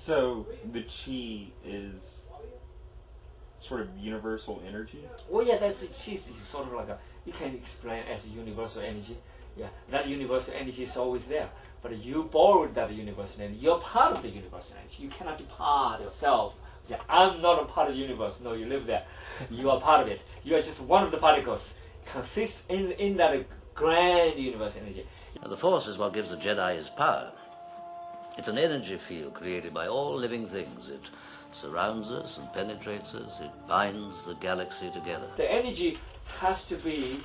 So the Qi is sort of universal energy? Well, yeah, that's Qi is sort of like you can explain as universal energy. Yeah, that universal energy is always there. But you borrowed that universal energy. You're part of the universal energy. You cannot depart yourself. Say, I'm not a part of the universe. No, you live there. You are part of it. You are just one of the particles. Consist in that grand universal energy. The Force is what gives the Jedi his power. It's an energy field created by all living things. It surrounds us and penetrates us. It binds the galaxy together. The energy has to be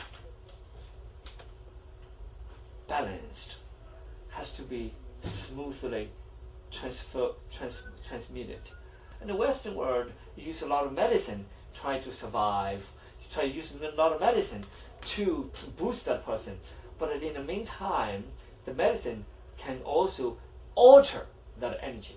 balanced, has to be smoothly transmitted. In the Western world, you use a lot of medicine try to survive. You try to use a lot of medicine to boost that person. But in the meantime, the medicine can also alter that energy,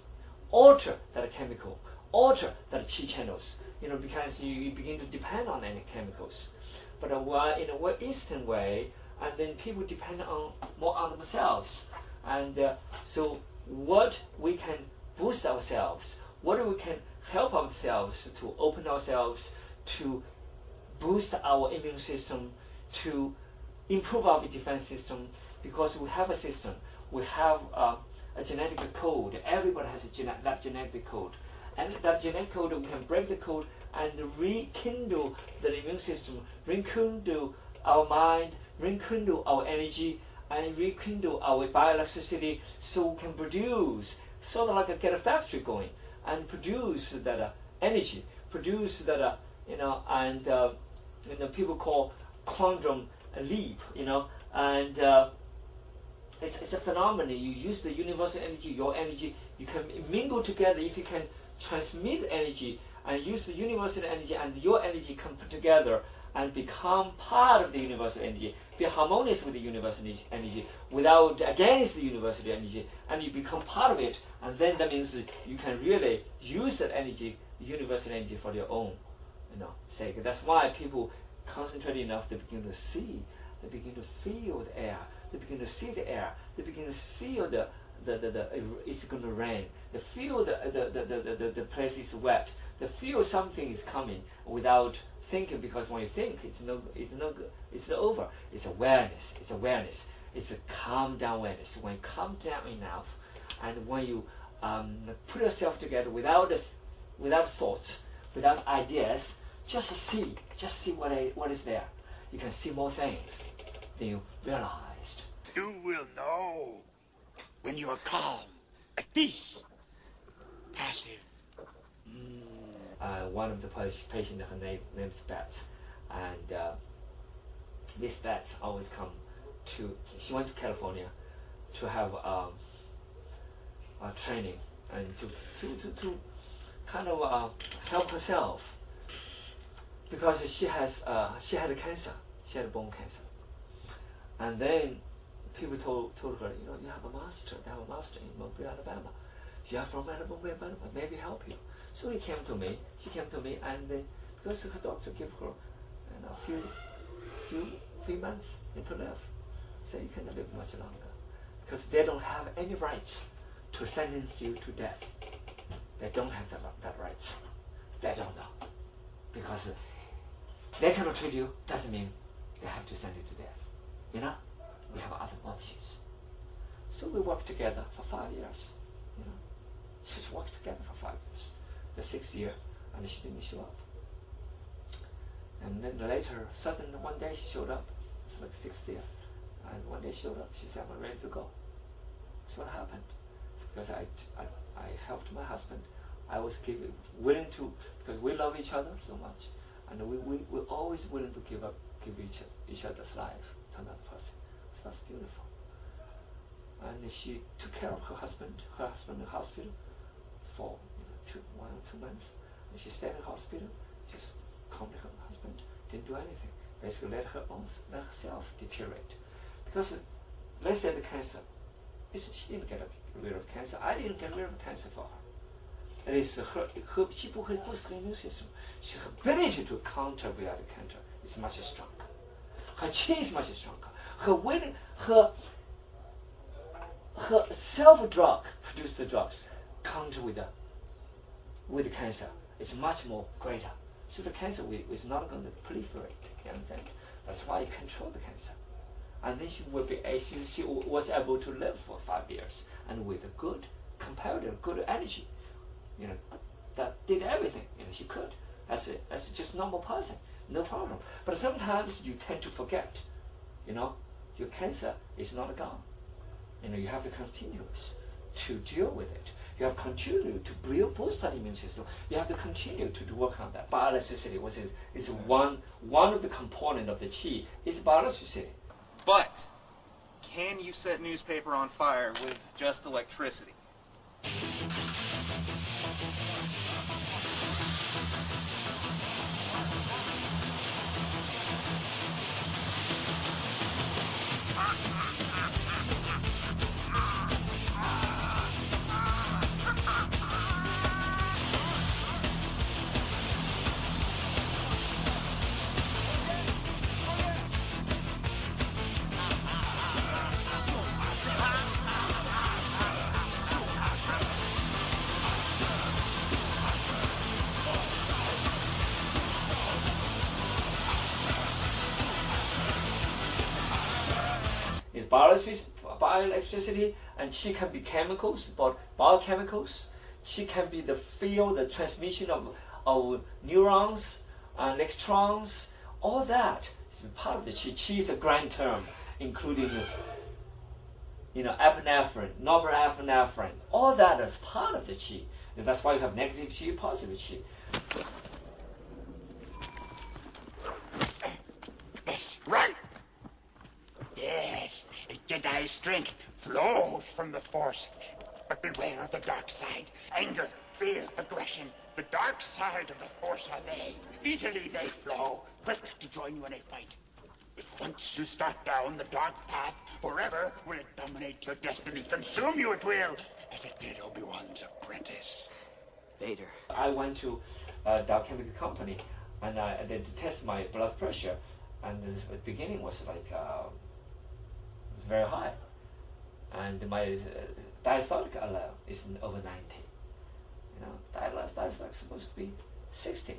alter that chemical, alter that Qi channels, because you begin to depend on any chemicals. But in a Eastern way, and then people depend more on themselves. And so what we can boost ourselves, what we can help ourselves to open ourselves, to boost our immune system, to improve our defense system, because we have a system, we have a genetic code. Everybody has that genetic code. And that genetic code, we can break the code and rekindle the immune system, rekindle our mind, rekindle our energy, and rekindle our bioelectricity, so we can produce, sort of like get a factory going, and produce that energy, produce that, and people call quantum leap, and it's a phenomenon. You use the universal energy, your energy, you can mingle together. If you can transmit energy and use the universal energy and your energy come together and become part of the universal energy, be harmonious with the universal energy, without against the universal energy, and you become part of it, and then that means you can really use that energy, universal energy, for your own, sake. That's why people concentrate enough, they begin to see, they begin to feel the air, they begin to see the air, they begin to feel the it's going to rain, they feel the place is wet, they feel something is coming without thinking, because when you think, it's no good, it's not over. It's awareness. It's a calm down awareness. When you calm down enough, and when you put yourself together without thoughts, without ideas, just see what is there. You can see more things than you realized. You will know when you are calm, at peace, passive. One of the patients, her name is Bats, and this Bats always come to. She went to California to have a training and to kind of help herself, because she had a cancer. She had bone cancer, and then people told her, you have a master. They have a master in Mobile, Alabama. You are from Mobile, Alabama. Maybe help you. So she came to me, and then because her doctor gave her a few months to live, so you cannot live much longer, because they don't have any rights to sentence you to death. They don't have that rights. They don't know, because they cannot treat you. Doesn't mean they have to send you to death. We have other options. So we worked together for 5 years. Just worked together for 5 years. The 6th year, and she didn't show up. And then later, suddenly one day she showed up. It's like 6th year. And one day she showed up. She said, I'm ready to go. That's what happened. It's because I helped my husband. I was willing to, because we love each other so much. And we're always willing to give each other's life to another person. So that's beautiful. And she took care of her husband in the hospital for 1 or 2 months. And she stayed in the hospital, just calmed her husband, didn't do anything. Basically let herself deteriorate. Because let's say the cancer, she didn't get rid of cancer. I didn't get rid of cancer for her. It is she boosts her immune system. Her ability to counter the cancer is much stronger. Her Qi is much stronger. Her self-drug produced the drugs counter with the cancer. It's much more greater. So the cancer is not going to proliferate. You understand? That's why you control the cancer. And then she was able to live for 5 years, and with a good comparative good energy, that did everything she could as just normal person, no problem. But sometimes you tend to forget, your cancer is not gone. You have to continue to deal with it. You have to continue to boost that immune system. You have to continue to work on that. Bioelectricity is one of the components of the qi is bioelectricity. But can you set newspaper on fire with just electricity? Bioelectricity, and qi can be chemicals, but biochemicals. Qi can be the field, the transmission of neurons and electrons. All that is part of the qi. Qi is a grand term, including epinephrine, norepinephrine. All that is part of the qi. And that's why you have negative qi, positive qi. Yes, right. Yes, Jedi strength flows from the Force. But beware of the dark side. Anger, fear, aggression. The dark side of the Force are they. Easily they flow, quick to join you in a fight. If once you start down the dark path, forever will it dominate your destiny. Consume you it will, as it did Obi-Wan's apprentice. Vader. I went to a chemical company, and I did test my blood pressure, and the beginning was like very high, and my diastolic level is over 90. Diastolic supposed to be 60.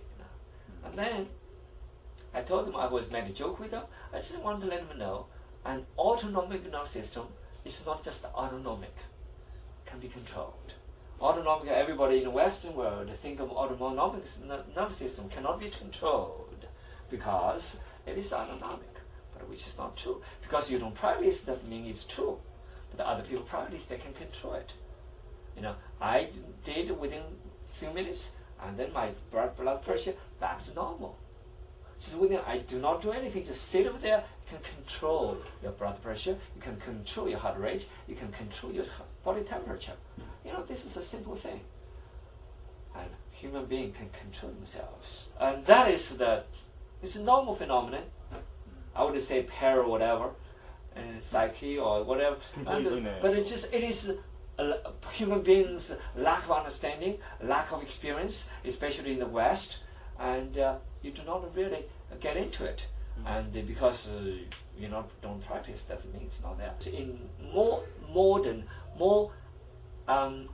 And then I told them, I was made a joke with them. I just wanted to let them know an autonomic nervous system is not just autonomic, can be controlled. Autonomic, everybody in the Western world think of autonomic nervous system cannot be controlled because it is autonomic, but which is not true. Because you don't practice doesn't mean it's true. But the other people practice, they can control it. I did within a few minutes, and then my blood pressure back to normal. So I do not do anything, just sit over there. You can control your blood pressure, you can control your heart rate, you can control your body temperature. This is a simple thing. And human beings can control themselves. And that is it's a normal phenomenon. I would say para whatever, and psyche or whatever. But it is human beings' lack of understanding, lack of experience, especially in the West, and you do not really get into it. And because you don't practice doesn't mean it's not there. In more modern, more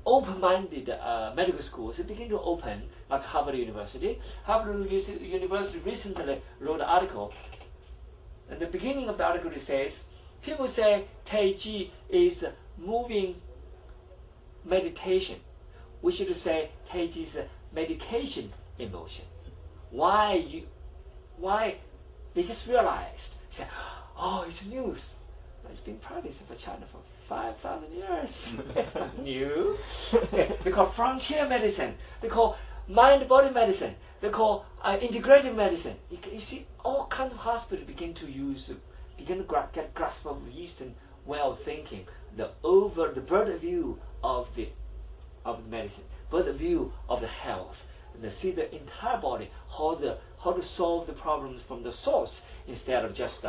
open-minded medical schools, they begin to open, like Harvard University. Harvard University recently wrote an article. At the beginning of the article it says, people say Tai Chi is moving meditation. We should say Tai Chi is medication in motion. Why? They just realized. Say, oh, it's news. It's been practiced for China for 5,000 years. It's not new. Okay. They call frontier medicine. They call mind-body medicine. They call integrative medicine. You see, all kinds of hospitals begin to get grasp of Eastern way of thinking. The bird view of the medicine, bird view of the health. And they see the entire body, how to solve the problems from the source instead of just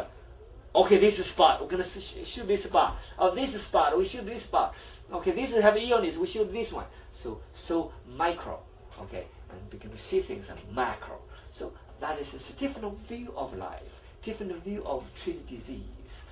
okay, this is spot, we're gonna shoot this spot. Oh, this is spot, we shoot this spot. Okay, this is have illness, we shoot this one. So micro, okay, and begin to see things as macro. So that is a different view of life, different view of treating disease.